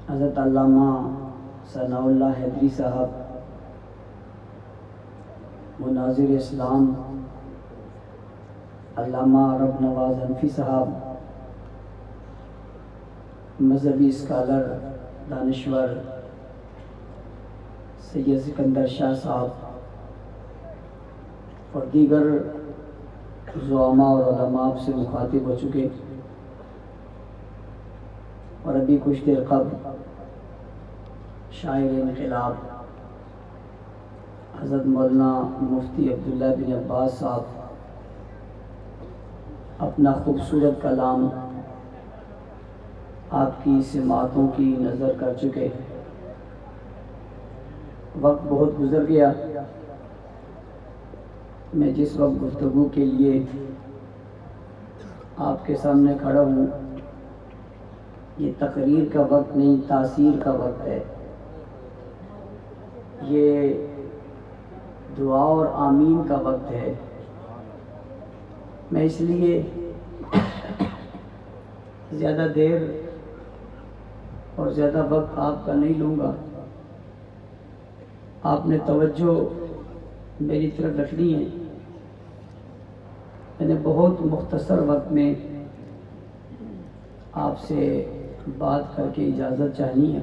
حضرت علامہ ثناء اللہ حیدری صاحب مناظر اسلام، علامہ رب نواز حنفی صاحب مذہبی اسکالر دانشور، سید سکندر شاہ صاحب اور دیگر زعماء اور علماء آپ سے مخاطب ہو چکے، اور ابھی کچھ دیر قبل شاعر انقلاب حضرت مولانا مفتی عبداللہ بن عباس صاحب اپنا خوبصورت کلام آپ کی سماعتوں کی نظر کر چکے۔ وقت بہت گزر گیا۔ میں جس وقت گفتگو کے لیے آپ کے سامنے کھڑا ہوں، یہ تقریر کا وقت نہیں، تاثیر کا وقت ہے۔ یہ دعا اور آمین کا وقت ہے۔ میں اس لیے زیادہ دیر اور زیادہ وقت آپ کا نہیں لوں گا۔ آپ نے توجہ میری طرف رکھنی ہے۔ میں نے بہت مختصر وقت میں آپ سے بات کر کے اجازت چاہنی ہے۔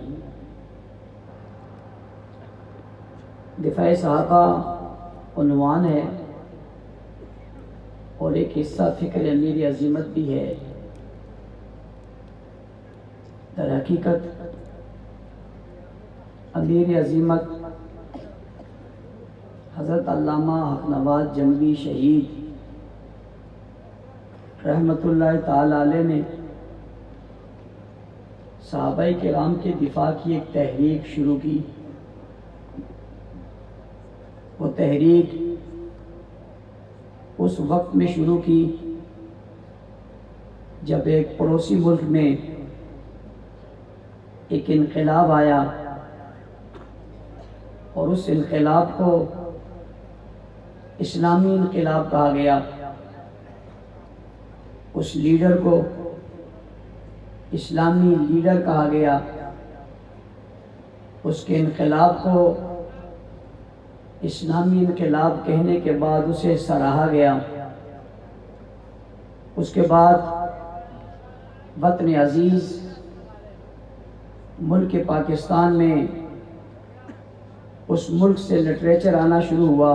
دفاع صحابہ عنوان ہے اور ایک حصہ فکر امیر عظیمت بھی ہے۔ در حقیقت امیر عظیمت حضرت علامہ حق نواز جنگی شہید رحمۃ اللہ تعالی علیہ نے صحابہ کرام کے دفاع کی ایک تحریک شروع کی۔ وہ تحریک اس وقت میں شروع کی جب ایک پڑوسی ملک میں ایک انقلاب آیا، اور اس انقلاب کو اسلامی انقلاب کہا گیا۔ اس لیڈر کو اسلامی لیڈر کہا گیا۔ اس کے انقلاب کو اسلامی انقلاب کہنے کے بعد اسے سراہا گیا۔ اس کے بعد وطن عزیز ملک پاکستان میں اس ملک سے لٹریچر آنا شروع ہوا۔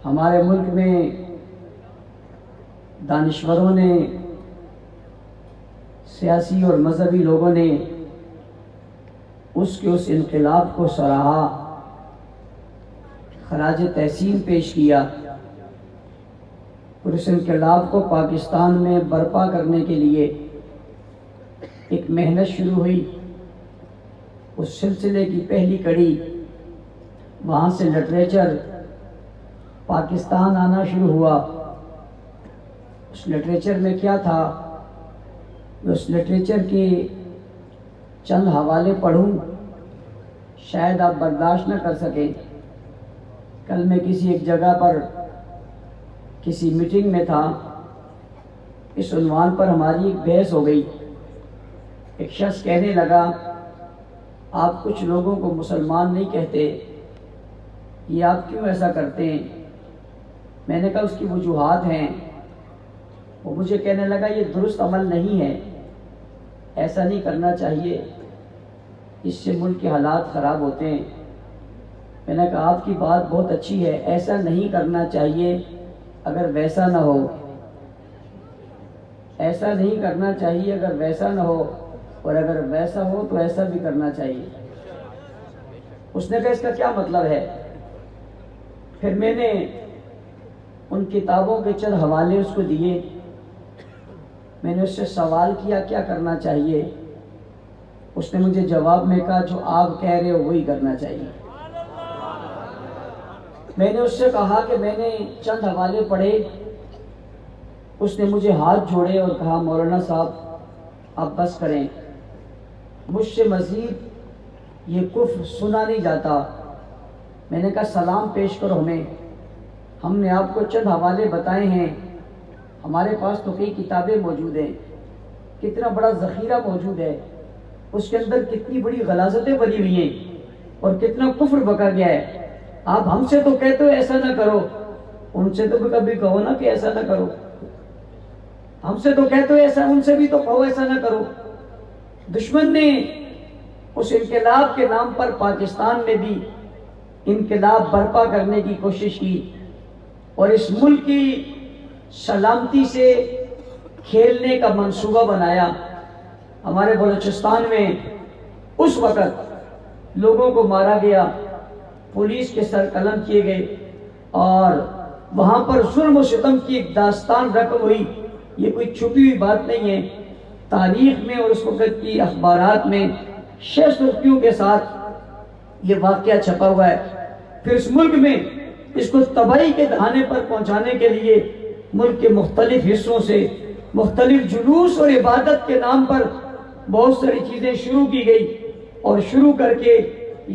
ہمارے ملک میں دانشوروں نے، سیاسی اور مذہبی لوگوں نے اس انقلاب کو سراہا، خراج تحسین پیش کیا، اور اس انقلاب کو پاکستان میں برپا کرنے کے لیے ایک محنت شروع ہوئی۔ اس سلسلے کی پہلی کڑی وہاں سے لٹریچر پاکستان آنا شروع ہوا۔ اس لٹریچر میں کیا تھا؟ اس لٹریچر کے چند حوالے پڑھوں، شاید آپ برداشت نہ کر سکیں۔ کل میں کسی ایک جگہ پر کسی میٹنگ میں تھا، اس عنوان پر ہماری ایک بحث ہو گئی۔ ایک شخص کہنے لگا، آپ کچھ لوگوں کو مسلمان نہیں کہتے، یہ آپ کیوں ایسا کرتے ہیں؟ میں نے کہا اس کی وجوہات ہیں۔ وہ مجھے کہنے لگا یہ درست عمل نہیں ہے، ایسا نہیں کرنا چاہیے، اس سے ملک کے حالات خراب ہوتے ہیں۔ میں نے کہا آپ کی بات بہت اچھی ہے، ایسا نہیں کرنا چاہیے اگر ویسا نہ ہو، ایسا نہیں کرنا چاہیے اگر ویسا نہ ہو، اور اگر ویسا ہو تو ایسا بھی کرنا چاہیے۔ اس نے کہا اس کا کیا مطلب ہے؟ پھر میں نے ان کتابوں کے چند حوالے اس کو دیے۔ میں نے اس سے سوال کیا کیا کرنا چاہیے؟ اس نے مجھے جواب میں کہا جو آپ کہہ رہے ہو وہی کرنا چاہیے۔ میں نے اس سے کہا کہ میں نے چند حوالے پڑھے۔ اس نے مجھے ہاتھ جوڑے اور کہا مولانا صاحب آپ بس کریں، مجھ سے مزید یہ کفر سنا نہیں جاتا۔ میں نے کہا سلام پیش کرو ہمیں، ہم نے آپ کو چند حوالے بتائے ہیں، ہمارے پاس تو کئی کتابیں موجود ہیں، کتنا بڑا ذخیرہ موجود ہے، اس کے اندر کتنی بڑی غلاظتیں بھری ہوئی ہیں اور کتنا کفر بکا گیا ہے۔ آپ ہم سے تو کہتے ہو ایسا نہ کرو، ان سے تو کبھی کہو نا کہ ایسا نہ کرو۔ ہم سے تو کہتے ہو ایسا، ان سے بھی تو کہو ایسا نہ کرو۔ دشمن نے اس انقلاب کے نام پر پاکستان میں بھی انقلاب برپا کرنے کی کوشش کی اور اس ملک کی سلامتی سے کھیلنے کا منصوبہ بنایا۔ ہمارے بلوچستان میں اس وقت لوگوں کو مارا گیا، پولیس کے سر قلم کیے گئے اور وہاں پر ظلم و ستم کی ایک داستان رقم ہوئی۔ یہ کوئی چھپی ہوئی بات نہیں ہے، تاریخ میں اور اس وقت کی اخبارات میں شہ سرخیوں کے ساتھ یہ واقعہ چھپا ہوا ہے۔ پھر اس ملک میں اس کو تباہی کے دہانے پر پہنچانے کے لیے ملک کے مختلف حصوں سے مختلف جلوس اور عبادت کے نام پر بہت ساری چیزیں شروع کی گئی اور شروع کر کے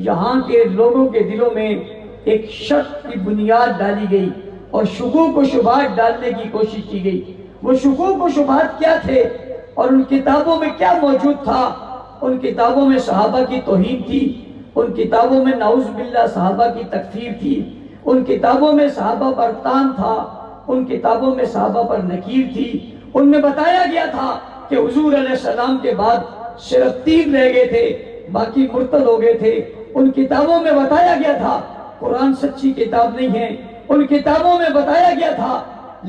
یہاں کے لوگوں کے دلوں میں ایک شک کی بنیاد ڈالی گئی اور شکوک و شبہات ڈالنے کی کوشش کی گئی۔ وہ شکوک و شبہات کیا تھے اور ان کتابوں میں کیا موجود تھا؟ ان کتابوں میں صحابہ کی توہین تھی، ان کتابوں میں نعوذ باللہ صحابہ کی تکفیر تھی، ان کتابوں میں صحابہ پر تان تھا، ان کتابوں میں صحابہ پر نکیر تھی۔ ان میں بتایا گیا تھا کہ حضور علیہ السلام کے بعد صرف 3 رہ گئے تھے، باقی مرتد ہو گئے تھے۔ ان کتابوں میں بتایا گیا تھا قرآن سچی کتاب نہیں ہے، ان کتابوں میں بتایا گیا تھا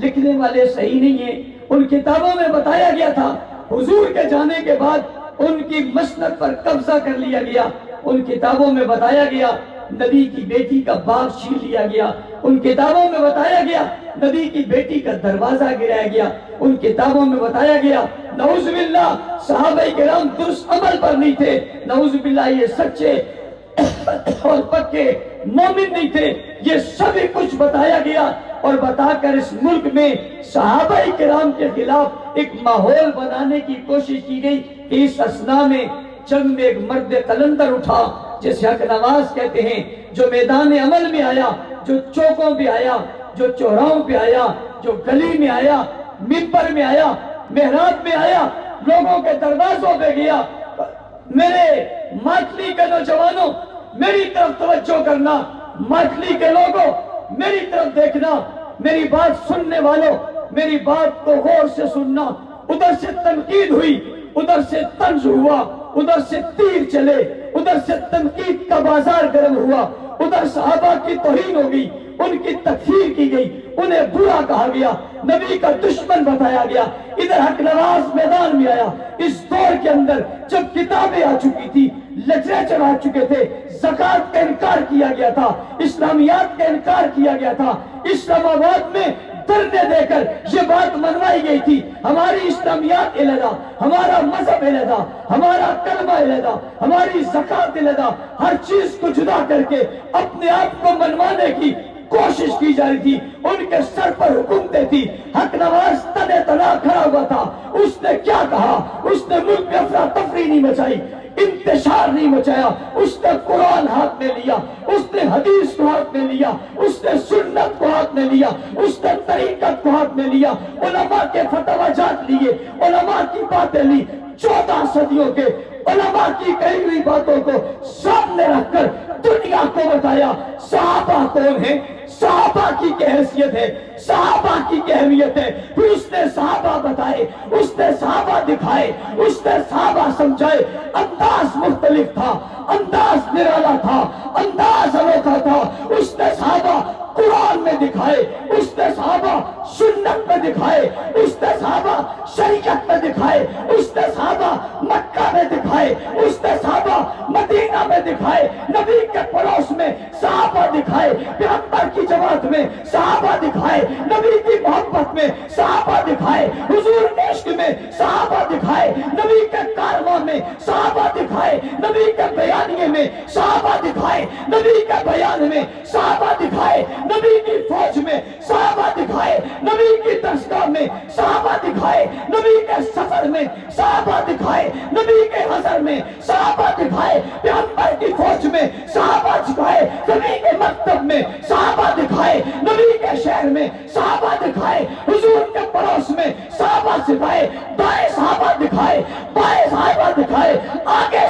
لکھنے والے صحیح نہیں ہیں، ان کتابوں میں بتایا گیا تھا حضور کے جانے کے بعد ان کی مسند پر قبضہ کر لیا گیا، ان کتابوں میں بتایا گیا نبی کی بیٹی کا باغ چھین لیا گیا، ان کتابوں میں بتایا گیا نبی کی بیٹی کا دروازہ گرایا گیا، ان کتابوں میں بتایا گیا نعوذ باللہ صحابہ کرام درست عمل پر نہیں تھے، نعوذ باللہ یہ سچے اور پکے مومن نہیں تھے۔ یہ سبھی کچھ بتایا گیا اور بتا کر اس ملک میں صحابہ کرام کے خلاف ایک ماحول بنانے کی کوشش کی گئی کہ اس اثناء میں جنگ میں ایک مرد قلندر اٹھا جسے حق نواز کہتے ہیں، جو میدان عمل میں آیا، جو چوکوں پہ آیا، جو چوراہوں پہ آیا، جو گلی میں آیا، منبر میں آیا، محراب میں آیا، لوگوں کے دروازوں پہ گیا۔ میرے ماتلی کے نوجوانوں میری طرف توجہ کرنا، ماتلی کے لوگوں میری طرف دیکھنا، میری بات سننے والوں میری بات کو غور سے سننا۔ ادھر سے تنقید ہوئی، ادھر سے طنز ہوا، ادھر سے تیر چلے، ادھر سے تنقید کا بازار گرم ہوا، ادھر صحابہ کی توہین ہو گئی، ان کی تکفیر کی گئی، انہیں برا کہا گیا، نبی کا دشمن بتایا گیا۔ ادھر حق نواز میدان میں آیا۔ اس دور کے اندر جب کتابیں آ چکی تھی، لٹریچر آ چکے تھے، زکوٰۃ کا انکار کیا گیا تھا، اسلامیات کا انکار کیا گیا تھا، اسلام آباد میں دھرنے دے کر یہ بات منوائی گئی تھی ہماری اسلامیات علیحدہ، ہمارا مذہب علیحدہ، ہمارا کلمہ علیحدہ، ہماری زکوٰۃ علیحدہ، ہر چیز کو جدا کر کے اپنے آپ کو منوانے کی کوشش کی جا رہی تھی۔ ان کے سر پر حکومتیں تھی۔ حق نواز تنے تنا کھڑا ہوا تھا۔ اس نے کیا کہا؟ اس نے ملک میں افراتفری نہیں مچائی، انتشار نہیں مچایا، اس نے قرآن ہاتھ میں لیا، اس نے حدیث کو ہاتھ میں لیا، اس نے سنت کو ہاتھ میں لیا، اس نے طریقت کو ہاتھ میں لیا، علماء کے فتویٰ جات لیے، علماء کی باتیں لی، 14 صدیوں کے علماء کی کہی ہوئی باتوں کو سامنے رکھ کر دنیا کو بتایا صحابہ کون ہیں، صحابہ کی کیا حیثیت ہے، صحابہ کی کیا اہمیت ہے۔ پھر اس نے صحابہ بتائے، اس نے صحابہ دکھائے، اس نے صحابہ سمجھائے۔ انداز مختلف تھا، انداز نرالا تھا، انداز انوکھا تھا۔ اس نے صحابہ قرآن میں دکھائے، اس نے صحابہ سنت میں دکھائے، اس نے صحابہ شریعت میں دکھائے، اس نے صحابہ مکہ میں دکھائے، اس نے صحابہ مدینہ میں دکھائے، نبی کے پڑوس میں صحابہ دکھائے، پیغمبر کی جماعت میں صحابہ دکھائے، نبی کی محبت میں صحابہ دکھائے، حضور کے عشق میں صحابہ دکھائے، نبی کے کارواں میں صحابہ دکھائے، نبی کے بیانیے میں صحابہ دکھائے، نبی کے بیان میں صحابہ دکھائے، نبی کی فوج میں صحابہ دکھائے، نبی کی درسگاہ میں صحابہ دکھائے، نبی کے سفر میں صحابہ دکھائے، نبی کے حضر میں صحابہ دکھائے، پیغمبر کی فوج میں صحابہ دکھائے، نبی کے مکتب میں صحابہ دکھائے، نبی کے شہر میں صحابہ دکھائے، حضور کے پڑوس میں صحابہ دکھائے، دائیں صحابہ دکھائے، بائیں صحابہ دکھائے، آگے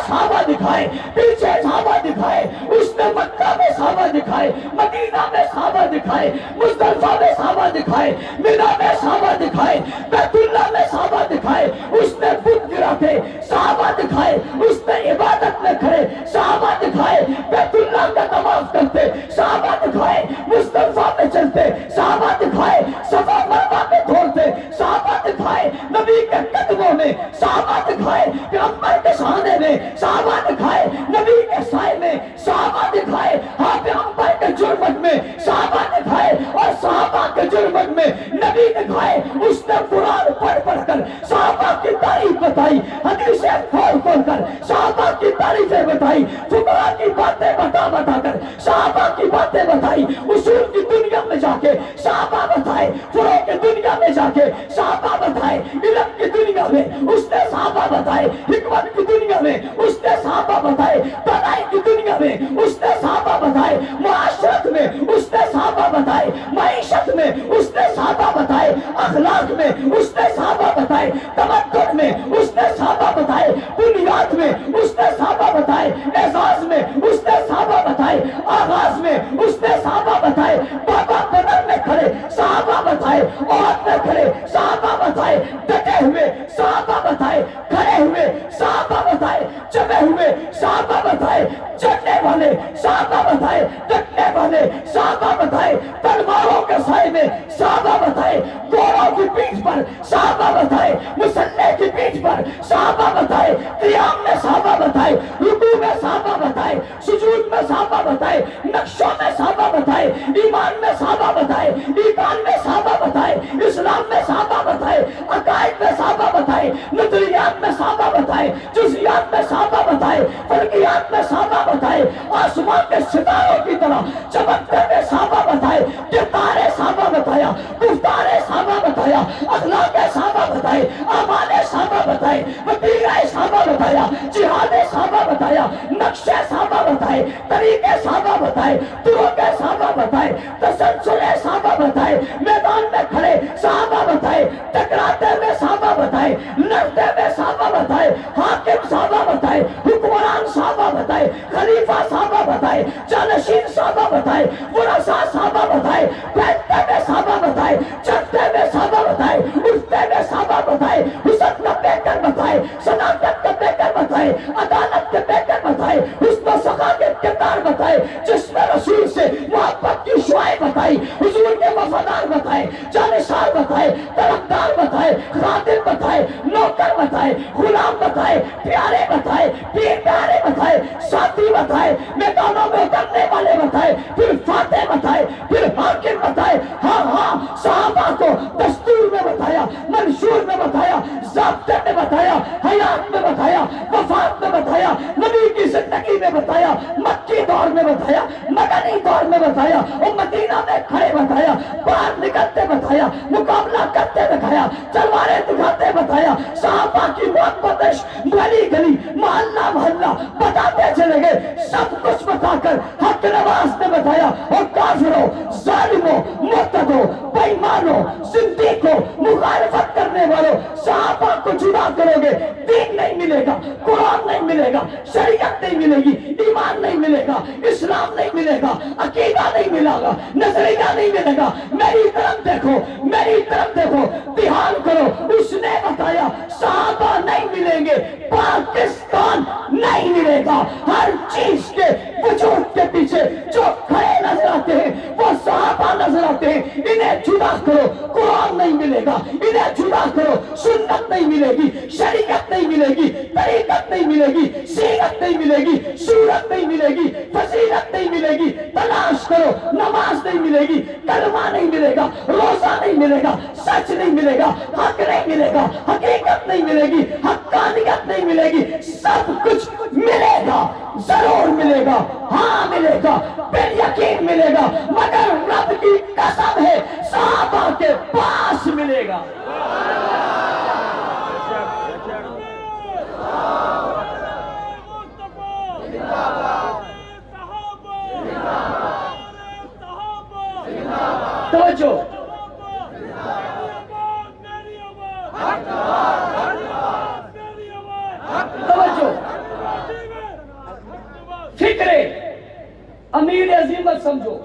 دکھائے، پیچھے صحابہ دکھائے، اس نے مکہ میں صحابہ دکھائے، مدینہ میں صحابہ دکھائے، مزدلفہ میں صحابہ دکھائے، مینا میں صحابہ دکھائے، بیت اللہ میں صحابہ دکھائے، اس نے بت گراتے صحابہ دکھائے، اس نے عبادت میں کھڑے صحابہ دکھائے، بیت اللہ کا طواف کرتے صحابہ دکھائے، مزدلفہ میں چلتے صحابہ دکھائے، صفا مروا میں دھوتے صحابہ دکھائے، نبی کے قدموں میں صحابہ دکھائے، پیغمبر کے سہانے میں صحابہ دکھائے، نبی کے سائے میں صحابہ دکھائے، ہاں پیغمبر کے جرمت میں صحابہ دکھائے، اور صحابہ کے جرمت میں نبی دکھائے۔ اس نے قرآن پڑھ پڑھ کر صحابہ کی تعریف بتائی، حدیثیں کھول کھول کر صحابہ کی تعریفیں بتائی، فقہاء کی باتیں بتا بتا کر صحابہ کی باتیں بتائی، اصول کی دنیا میں جا کے صحابہ بتائے، فروع کی دنیا میں جا کے صحابہ بتائے، علم کی دنیا میں اس نے صحابہ بتائے، حکمت کی دنیا میں اس نے صحابہ بتائے، بڑائی کی دنیا میں اس نے صحابہ بتائے، معاشرت میں اس نے صحابہ بتائے، معیشت میں اس نے صحابہ بتائے، اخلاق میں اس نے صحابہ بتائے، تمدن میں اس نے صحابہ بتائے، بنیاد میں اس نے صحابہ بتائے، اعزاز میں اس نے صحابہ بتائے، آغاز میں اس نے صحابہ بتائے، بابا بدر میں کھڑے صحابہ بتائے، عہد میں کھڑے صحابہ بتائے، ڈٹے ہوئے صحابہ بتائے، کھڑے ہوئے صحابہ بتائے، جمے ہوئے صحابہ بتائے، چڑھنے والے صحابہ بتائے، ڈٹنے والے صحابہ بتائے، تلواروں کے سائے میں صحابہ بتائے، گھوڑوں کی پیٹھ پر صحابہ بتائے، مسلح کی پیٹھ پر صحابہ بتائے، قیام میں صحابہ بتائے، رکوع میں صحابہ بتائے، سجود میں صحابہ بتائے، نقشوں میں صحابہ بتائے، ایمان میں صحابہ بتائے، ایمان میں صحابہ بتائے، اسلام میں صحابہ بتائے، عقائد میں صحابہ بتائے، نظریات میں صحابہ بتائے، جزیات میں صحابہ بتائے، فلکیات میں صحابہ بتائے، آسمان کے ستاروں کی طرح چمکتے ہوئے صحابہ بتائے، کردار صحابہ بتایا، گفتار صحابہ بتایا، اخلاق صحابہ بتائے، اعمال صحابہ بتائے، وطیرہ صحابہ بتایا، جہاد صحابہ بتایا، نقش صحابہ بتائے، طریقے صحابہ بتائے، طرق صحابہ بتائے، تسلسل صحابہ بتائے، میدان میں کھڑے صحابہ بتائے، ٹکراتے ہوئے صحابہ بتائے، لڑتے ہوئے صحابہ بتائے، حاکم صحابہ بتائے، حکمران صحابہ بتائے، خلیفہ صحابہ بتائے، جانشین صحابہ بتائے، ورثاء صحابہ بتائے، بیٹھتے ہوئے صحابہ بتائے، چلتے ہوئے صحابہ بتائے، اٹھتے ہوئے صحابہ بتائے، حسن کا پیکر بتائے، صداقت کا پیکر بتائے، عدالت کے پیکر بتائے، حسن و سخا کے کردار بتائے، جسم رسول سے محبت کی شعائیں بتائی، حضور کے وفادار بتائے، جانشار بتائے، طرفدار بتائے، خادم بتائے، نوکر بتائے، غلام بتائے، پیارے بتائے، پیر پیارے بتائے، ساتھی بتائے، میدانوں میں اترنے والے بتائے، پھر فاتح بتائے، پھر حاکم بتائے، ہاں ہاں صحابہ کو دستور میں بتایا، منشور میں بتایا، ضابطے میں بتایا، حیات میں بتایا، وفات میں بتایا، نبی کی زندگی میں بتایا، مکی دور میں بتایا، مدنی دور میں بتایا، اور مدینہ میں کھڑے بتایا، باہر نکلتے بتایا، مقابلہ کرتے بتایا، تلواریں دکھاتے بتایا، صحابہ کی محبت گلی گلی محلہ محلہ بتاتے چلے گئے، سب کچھ بتا کر حق نواز نے بتایا، اور کافروں، ظالموں، مرتدوں، بے ایمانوں، زندیقوں، مخالفت کرنے والوں صحابہ کو جدا کرو گے، دین نہیں ملے گا، قرآن نہیں ملے گا، شریعت نہیں ملے گی، ایمان نہیں ملے گا، اسلام نہیں ملے گا، عقیدہ نہیں ملے گا، نظریہ نہیں ملے گا۔ میری طرف دیکھو، میری طرف دیکھو، دھیان کرو، اس نے بتایا صحابہ نہیں ملیں گے، پاکستان نہیں ملے گا۔ ہر چیز کے وجود کے پیچھے جو کھڑے نظر آتے ہیں وہ صحابہ نظر آتے ہیں، انہیں جدا کرو، قرآن نہیں ملے گا، انہیں جدا کرو، سنت نہیں ملے گی، شریعت نہیں ملے گی، طریقت نہیں ملے گی، سیرت نہیں ملے گی، صورت نہیں ملے گی، فضیلت نہیں ملے گی، تلاش کرو، نماز نہیں ملے گی، کلمہ نہیں ملے گا، روزہ نہیں ملے گا، سچ نہیں ملے گا، حق نہیں ملے گا، حقیقت نہیں ملے گی، حقانیت نہیں ملے گی، سب کچھ ملے گا، ضرور ملے گا، ہاں ملے گا، پھر یقین ملے گا، مگر رب کی قسم ہے صحابہ کے پاس ملے گا۔ توجہ، توجہ، امیر عظیم مت سمجھو،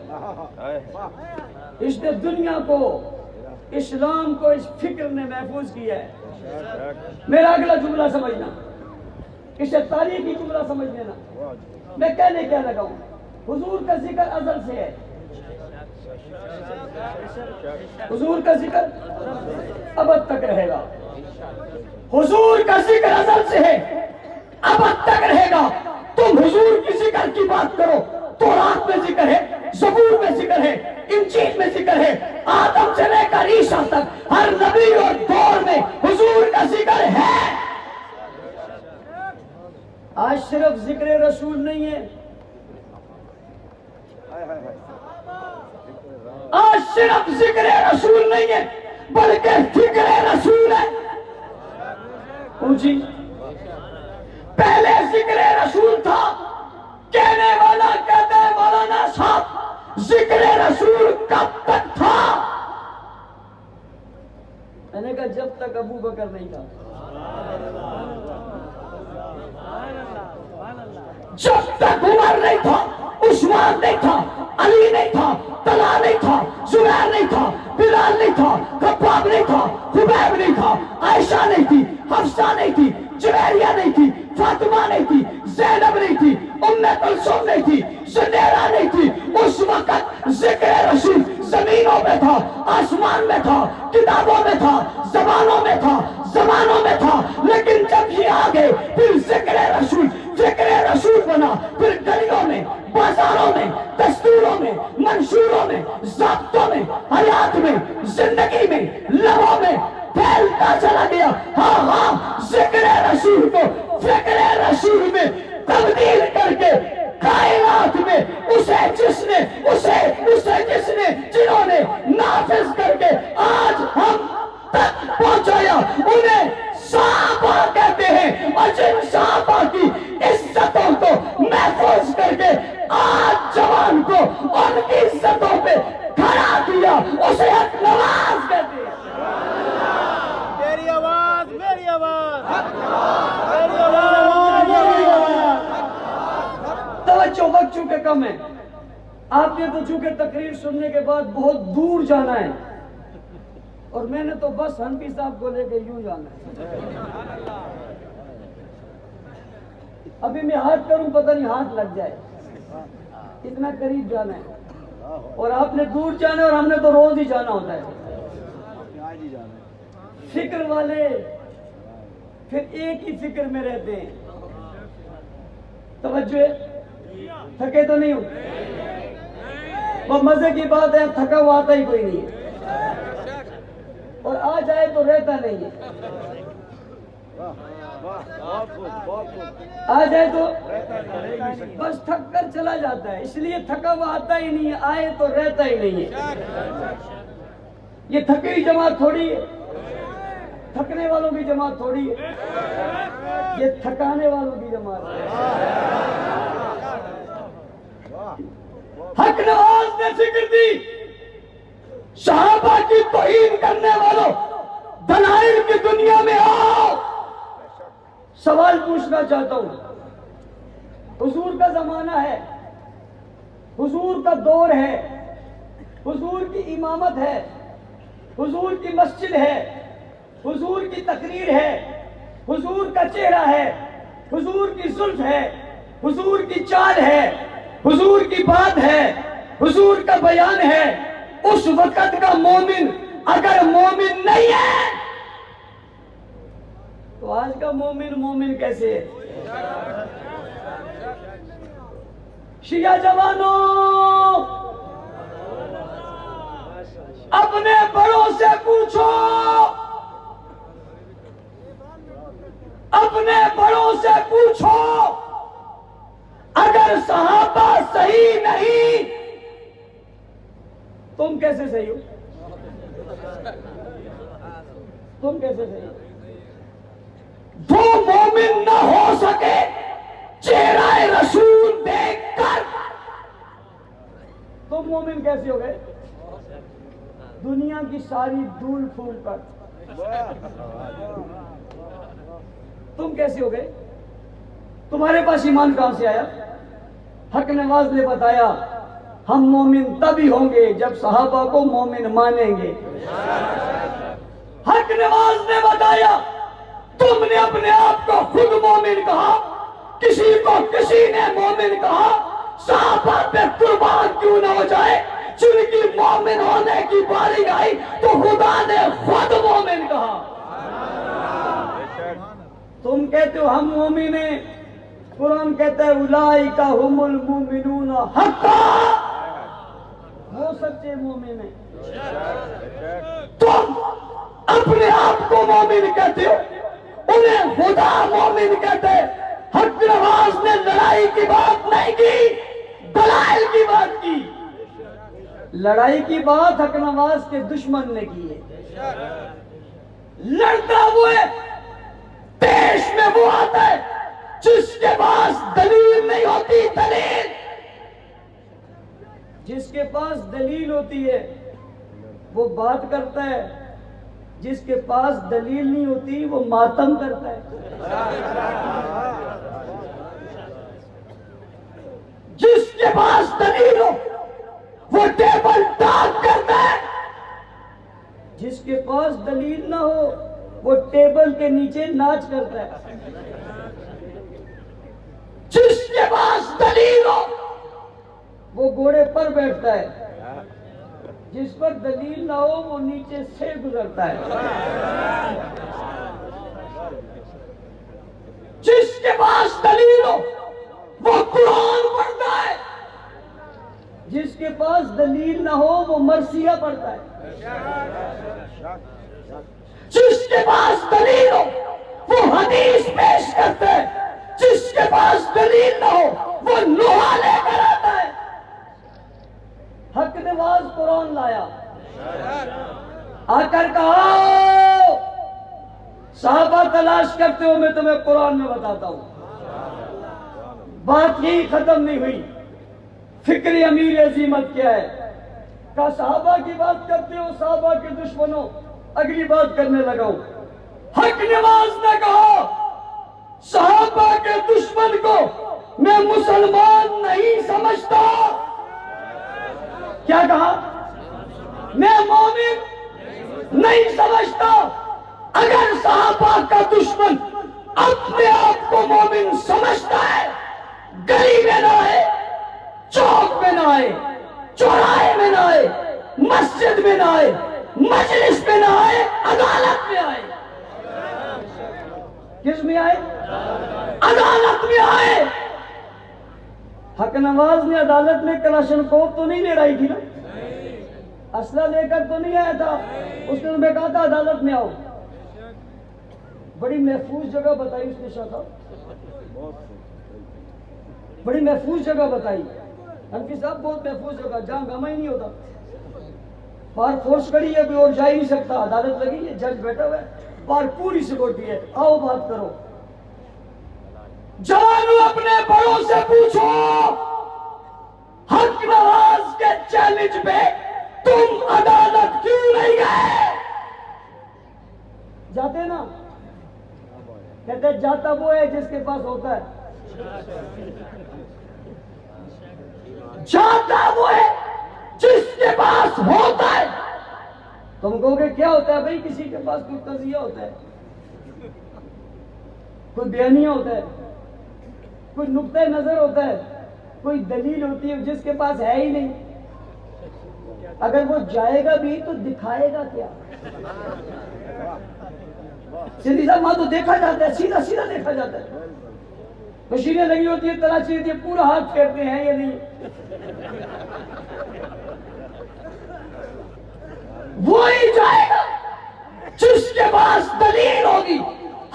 اس نے دنیا کو، اسلام کو اس فکر نے محفوظ کیا ہے۔ میرا اگلا جملہ سمجھنا، اسے تاریخی جملہ سمجھ لینا، میں کہنے کیا لگا ہوں۔ حضور کا ذکر ازل سے ہے، حضور کا ذکر ابد تک رہے گا، حضور کا ذکر ازل سے ہے، ابد تک رہے گا۔ تم حضور کی ذکر کی بات کرو، تورات میں ذکر ہے، زبور میں ذکر ہے، انجیل میں ذکر ہے، آدم سے لے کر عیسیٰ تک ہر نبی اور دور میں حضور کا ذکر ہے۔ آج صرف ذکر رسول نہیں ہے، آج صرف ذکر رسول نہیں ہے بلکہ فکر رسول ہے۔ جی پہلے ذکر رسول تھا، کہنے والا کہتا ہے مولانا صاحب ذکر رسول کب تک تھا؟ میں نے کہا جب تک ابو بکر نہیں تھا، جب تک عمر نہیں تھا، عثمان نہیں تھا، علی نہیں تھا، طلحہ نہیں تھا، زبیر نہیں تھا، بلال نہیں تھا، خباب نہیں تھا، خبیب نہیں تھا، عائشہ نہیں تھی، حفصہ نہیں تھی، جویریہ نہیں تھی، فاطمہ نہیں تھی، زینب نہیں تھی، ام کلثوم نہیں تھی، زنیرہ نہیں تھی۔ اس وقت ذکر رسول زمینوں میں تھا، آسمان میں تھا، کتابوں میں تھا، زبانوں میں تھا، زمانوں میں تھا، لیکن جب یہ آگے پھر ذکر رسول فکر رسول بنا، پھر گلیوں میں، بازاروں میں، دستوروں میں، منشوروں میں، ضابطوں میں، حیات میں، زندگی میں، لمحوں میں پھیلتا چلا گیا۔ ہاں ہاں ذکر رسول کو فکر رسول میں تبدیل کر کے کائنات میں جنہوں نے نافذ کر کے آج ہم تک پہنچایا انہیں صحابہ کہتے ہیں، اور جن صحابہ کی عزتوں کو محفوظ کر کے آج جوان کو ان کی عزتوں پہ کھڑا کیا اسے حق نواز کہتے ہیں۔ میری آواز، میری آواز، توجہ وقت چونکہ کم ہے، آپ نے تو چونکہ تقریر سننے کے بعد بہت دور جانا ہے، اور میں نے تو بس حنفی صاحب کو لے کے یوں جانا ہے۔ ابھی میں ہاتھ کروں پتہ نہیں ہاتھ لگ جائے، اتنا قریب جانا ہے، اور آپ نے دور جانا ہے اور ہم نے تو روز ہی جانا ہوتا ہے۔ فکر والے پھر ایک ہی فکر میں رہتے ہیں۔ توجہ، تھکے تو نہیں ہو؟ وہ مزے کی بات ہے، تھکا ہوا آتا ہی کوئی نہیں ہے، اور آ جائے تو رہتا نہیں ہے، آ جائے تو بس تھک کر چلا جاتا ہے، اس لیے تھکا ہوا آتا ہی نہیں ہے، آئے تو رہتا ہی نہیں ہے۔ یہ تھکی ہوئی جماعت تھوڑی ہے، تھکنے والوں کی جماعت تھوڑی ہے، یہ تھکانے والوں کی جماعت ہے۔ حق نواز نے ذکر دی، صحابہ کی توہین کرنے والوں دلائل کی دنیا میں آؤ۔ سوال پوچھنا چاہتا ہوں، حضور کا زمانہ ہے، حضور کا دور ہے، حضور کی امامت ہے، حضور کی مسجد ہے، حضور کی تقریر ہے، حضور کا چہرہ ہے، حضور کی زلف ہے، حضور کی چال ہے، حضور کی بات ہے، حضور کا بیان ہے۔ اس وقت کا مومن اگر مومن نہیں ہے تو آج کا مومن کیسے ہے؟ شیعہ جوانوں، اپنے بڑوں سے پوچھو، اپنے بڑوں سے پوچھو، اگر صحابہ صحیح نہیں تم کیسے صحیح ہو؟ تم کیسے صحیح ہو؟ جو مومن نہ ہو سکے چہرہ رسول دیکھ کر تم مومن کیسے ہو گئے؟ دنیا کی ساری دھول پھول کر تم کیسے ہو گئے؟ تمہارے پاس ایمان کہاں سے آیا؟ حق نواز نے بتایا ہم مومن تبھی ہوں گے جب صحابہ کو مومن مانیں گے. حق نواز نے بتایا تم نے اپنے آپ کو خود مومن کہا, کسی کو کسی نے مومن کہا, صحابہ پہ قربان کیوں نہ ہو جائے, جن کی مومن ہونے کی باری آئی تو خدا نے خود مومن کہا. تم کہتے ہو ہم مومن ہیں, قرآن کہتا ہے اولئک ھم المؤمنون حقا, وہ سچے مومن ہیں. تم اپنے آپ کو مومن کہتے ہو, انہیں خدا مومن کہتے ہیں. حق نواز نے لڑائی کی بات نہیں کی, دلائل کی بات کی. لڑائی کی بات حق نواز کے دشمن نے کی ہے. لڑتا ہوئے پیش میں وہ آتا ہے جس کے پاس دلیل نہیں ہوتی. دلیل جس کے پاس دلیل ہوتی ہے وہ بات کرتا ہے, جس کے پاس دلیل نہیں ہوتی وہ ماتم کرتا ہے. جس کے پاس دلیل ہو وہ ٹیبل ٹاک کرتا ہے, جس کے پاس دلیل نہ ہو وہ ٹیبل کے نیچے ناچ کرتا ہے. جس کے پاس دلیل ہو وہ گھوڑے پر بیٹھتا ہے, جس پر دلیل نہ ہو وہ نیچے سے گزرتا ہے. جس کے پاس دلیل ہو وہ قرآن پڑھتا ہے, جس کے پاس دلیل نہ ہو وہ مرثیہ پڑھتا ہے. جس کے پاس دلیل ہو وہ حدیث پیش کرتا ہے, جس کے پاس دلیل نہ ہو وہ لوہا لے کر آتا ہے. حق نواز قرآن لایا, آ کر کہا صحابہ تلاش کرتے ہو, میں تمہیں قرآن میں بتاتا ہوں. بات یہی ختم نہیں ہوئی. فکر امیر عظیمت کیا ہے؟ کہا صحابہ کی بات کرتے ہو, صحابہ کے دشمنوں, اگلی بات کرنے لگا ہوں. حق نواز نے کہا صحابہ کے دشمن کو میں مسلمان نہیں سمجھتا. کیا کہا؟ میں مومن نہیں سمجھتا. اگر صحابہ کا دشمن اپنے آپ کو مومن سمجھتا ہے, گلی میں نہ آئے, چوک میں نہ آئے, چوراہے میں نہ آئے, مسجد میں نہ آئے, مجلس میں نہ آئے, عدالت میں آئے. کس میں آئے؟ عدالت میں آئے. حق نواز نے عدالت میں کلاشنکوف تو نہیں لڑائی تھی نا, اسلحہ لے کر تو نہیں آیا تھا. اس نے تمہیں کہا تھا عدالت میں آؤ. بڑی محفوظ جگہ بتائی اس نے شاہ صاحب, بڑی محفوظ جگہ بتائی. حنفی صاحب بہت محفوظ جگہ, جہاں گاما ہی نہیں ہوتا. باہر فورس کھڑی ہے, کوئی اور جا ہی نہیں سکتا. عدالت لگی ہے, جج بیٹھا ہوا ہے, باہر پوری سیکورٹی ہے. آؤ بات کرو. جوانوں اپنے بڑوں سے پوچھو, حق نواز کے چیلنج پہ تم عدالت کیوں نہیں گئے؟ جاتے نا, کہتے جاتا وہ ہے جس کے پاس ہوتا ہے. جاتا وہ ہے جس کے پاس ہوتا ہے. تم کہو گے کیا ہوتا ہے بھائی؟ کسی کے پاس کوئی قضیہ ہوتا ہے, کوئی بیانیہ ہوتا ہے, کوئی نقطہ نظر ہوتا ہے, کوئی دلیل ہوتی ہے. جس کے پاس ہے ہی نہیں, اگر وہ جائے گا بھی تو دکھائے گا کیا؟ سیدھی صاحب وہاں تو دیکھا جاتا ہے, سیدھا سیدھا دیکھا جاتا ہے. مشینیں لگی ہوتی ہے, تلاشی ہوتی ہے, پورا ہاتھ پھیرتے ہیں یا نہیں. وہی جائے گا جس کے پاس دلیل ہوگی.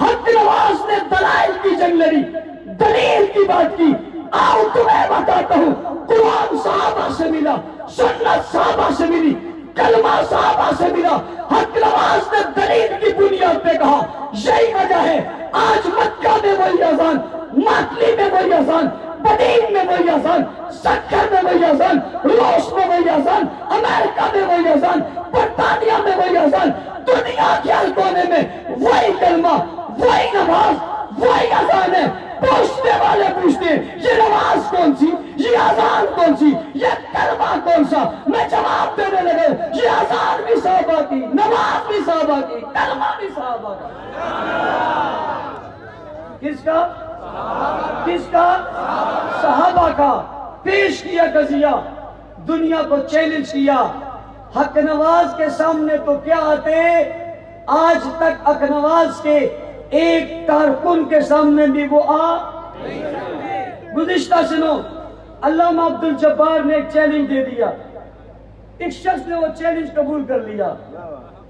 حق نواز نے دلائل کی جنگ لڑی, دلیل کی بات کی. آؤ تمہیں بتاتا ہوں, قرآن صحابہ سے ملا, سنت صحابہ سے ملی, کلمہ صحابہ سے ملا. حق نواز نے دلیل کی بنیاد پہ کہا یہی وجہ ہے آج مکہ میں وہی اذان, ماتلی میں وہی اذان, بدین میں وہی اذان, سکر میں وہی اذان, روس میں وہی اذان, امریکہ میں وہی اذان, برطانیہ میں وہی اذان, دنیا کے ہر کونے میں وہی کلمہ, وہی نماز, وہی اذان ہے. پوچھنے والے پوچھتے ہیں یہ نماز کون سی، یہ اذان کون سی، یہ کلمہ کون سا، میں جواب دینے لگا یہ اذان بھی صحابہ کی، نماز بھی صحابہ کی، کلمہ بھی صحابہ کا۔ کس کا؟ کس کا؟ صحابہ کا۔ پیش کیا قضیہ، دنیا کو چیلنج کیا۔ حق نواز کے سامنے تو کیا آتے، آج تک حق نواز کے ایک کارکن کے سامنے بھی وہ گزشتہ سنو علامہ عبد الجبار نے ایک چیلنج دے دیا، ایک شخص نے وہ چیلنج قبول کر لیا۔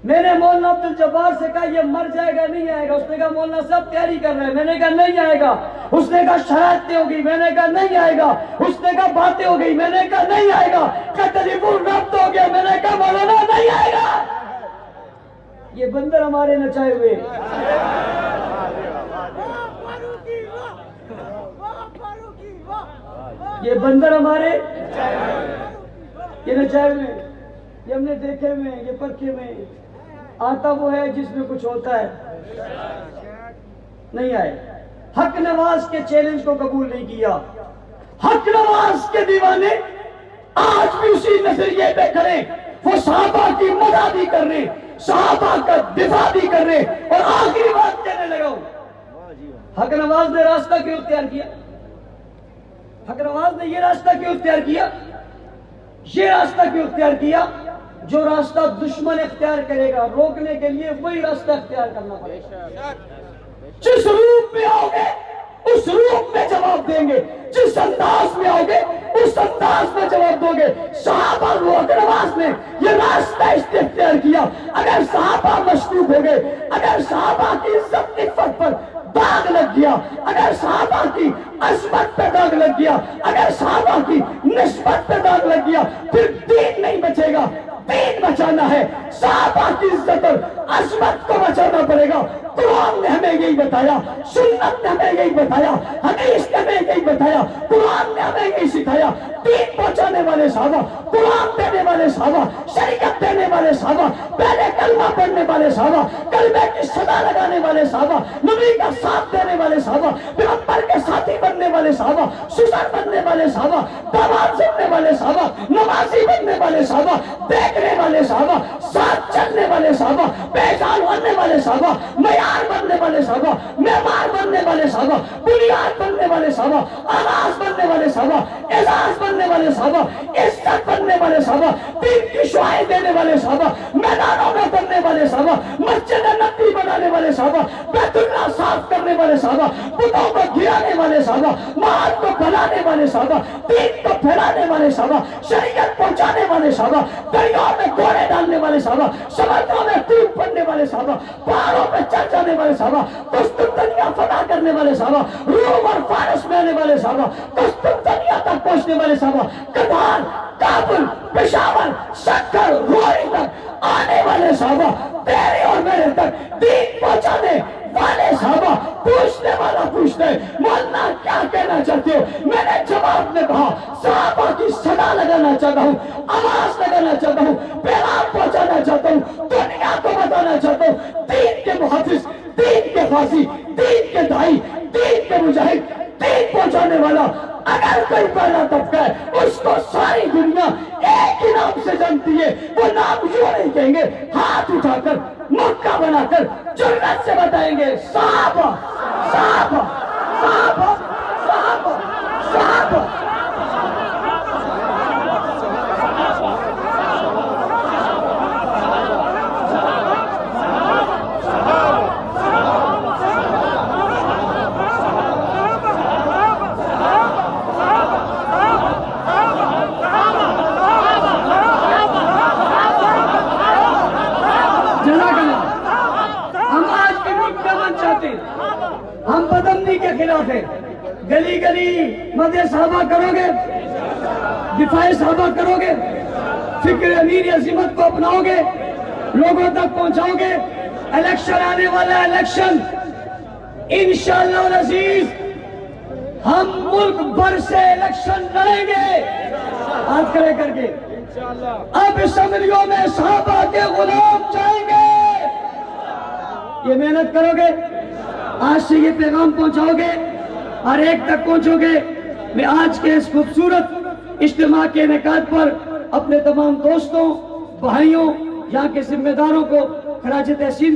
میں نے مولانا عبد الجبار سے کہا یہ مر جائے گا نہیں آئے گا؟ اس نے کہا مولانا صاحب تیاری کر رہے ہیں۔ میں نے کہا نہیں آئے گا۔ اس نے کہا شرائطیں ہوگی، میں نے کہا نہیں آئے گا۔ اس نے کہا باتیں ہو گئی، میں نے کہا نہیں آئے گا۔ ٹیلیفون رابطہ ہو گیا، میں نے کہا مولانا نہیں آئے گا۔ یہ بندر ہمارے نچائے ہوئے، یہ بندر ہمارے یہ نچائے ہوئے، یہ ہم نے دیکھے ہوئے، یہ پرکھے ہوئے۔ آتا وہ ہے جس میں کچھ ہوتا ہے، نہیں آئے۔ حق نواز کے چیلنج کو قبول نہیں کیا۔ حق نواز کے دیوانے آج بھی اسی نظریے پہ کھڑے، وہ صحابہ کی مدح بھی کر رہے، صحابہ کا دفاع بھی کر رہے۔ اور آخری بات کہنے لگا ہوں، حق نواز نے راستہ کیوں اختیار کیا؟ حق نواز نے یہ راستہ کیوں اختیار کیا؟ یہ راستہ کیوں اختیار کیا؟ جو راستہ دشمن اختیار کرے گا روکنے کے لیے وہی راستہ اختیار کرنا پڑے گا۔ جس روپ میں آؤ گے اس روپ میں جواب دیں گے، جس انداز میں آؤ گے اس انداز میں جواب دو گے۔ صحابہ حق نواز نے یہ راستہ اختیار کیا۔ اگر صحابہ مشکوک ہو گئے، اگر صحابہ کی عزت عفت پر داغ لگ گیا، اگر صحابہ کی عظمت پہ داغ لگ گیا، اگر صحابہ کی نسبت پہ داغ لگ گیا، پھر دین نہیں بچے گا۔ دین بچانا ہے، صحابہ کی عزت اور عظمت کو بچانا پڑے گا۔ قرآن نے ہمیں یہی بتایا، سنت نے ہمیں یہی بتایا، حدیث نے ہمیں یہی بتایا، قرآن نے ہمیں یہی سکھایا۔ دین پہنچانے والے صحابہ، قرآن دینے والے صحابہ، شریعت دینے والے صحابہ، پہلے کلمہ پڑھنے والے صحابہ، کلمے کی صدا لگانے والے صحابہ، نبی کا ساتھ دینے والے صحابہ، پیغمبر کے ساتھی بننے والے صحابہ، سسر بننے والے صحابہ، داماد بننے والے صحابہ، نمازی بننے والے صحابہ، دیکھنے والے صحابہ، ساتھ چلنے والے صحابہ، پہچان ہونے والے صحابہ، معیار بننے والے صحابہ، معمار بننے والے صحابہ، بنیاد بننے والے صحابہ، آغاز بننے والے صحابہ، اعزاز بننے والے صحابہ، عزت بننے والے صحابہ، دین کی شعائیں دینے والے صحابہ، میدانوں میں بننے والے صحابہ، مسجد نبوی بنانے والے صحابہ، بیت اللہ صاف کرنے والے صحابہ، بتوں کو گرانے والے صحابہ، مال کو بنانے والے صحابہ، دین کو پھیلانے والے صحابہ، شریعت پہنچانے والے صحابہ، دریاؤں میں گھوڑے ڈالنے والے صحابہ، سمندروں میں ٹوٹ پڑنے والے صحابہ، پہاڑوں پہ چڑھ جانے والے صحابہ، قسطنطنیہ فتح کرنے والے صحابہ، روم اور فارس میں آنے والے صحابہ، قسطنطنیہ تک پہنچنے والے صحابہ، قطار، کابل، پشاور، سکر، روئی تک آنے والے صحابہ، تیرے اور میرے تک دین پہنچانے والے صحابہ۔ پوچھنے والا پوچھتے مولانا کیا کہنا چاہتے ہو؟ میں نے جواب میں کہا صحابہ کی صدا لگانا چاہتا ہوں، آواز لگانا چاہتا ہوں، پیغام پہنچانا چاہتا ہوں، دنیا کو بتانا چاہتا ہوں۔ دین کے محافظ، دین کے فاسی، دین کے دائی، دین کے مجاہد، دین پہنچانے والا اگر کوئی پہلا طبقہ ہے اس کو ساری دنیا ایک ہی نام سے جانتی ہے۔ وہ نام یوں نہیں کہیں گے، ہاتھ اٹھا کر مکہ بنا کر جرأت سے بتائیں گے صحابہ صحابہ صحابہ صحابہ صحابہ۔ ہم بدمنی کے خلاف ہیں، گلی گلی مدح صحابہ کرو گے، دفاع صحابہ کرو گے، فکر امیر عظمت کو اپناؤ گے، لوگوں تک پہنچاؤ گے۔ الیکشن آنے والا الیکشن انشاءاللہ العزیز ہم ملک بھر سے الیکشن لڑیں گے، ہاتھ کھڑے کر کے۔ اب اسمبلیوں میں صحابہ کے غلام جائیں گے۔ یہ محنت کرو گے، آج سے یہ پیغام پہنچاؤ گے، ہر ایک تک پہنچو گے. میں آج کے اس خوبصورت اجتماع کے انعقاد پر اپنے تمام دوستوں، بھائیوں، یہاں کے ذمہ داروں کو خراج تحسین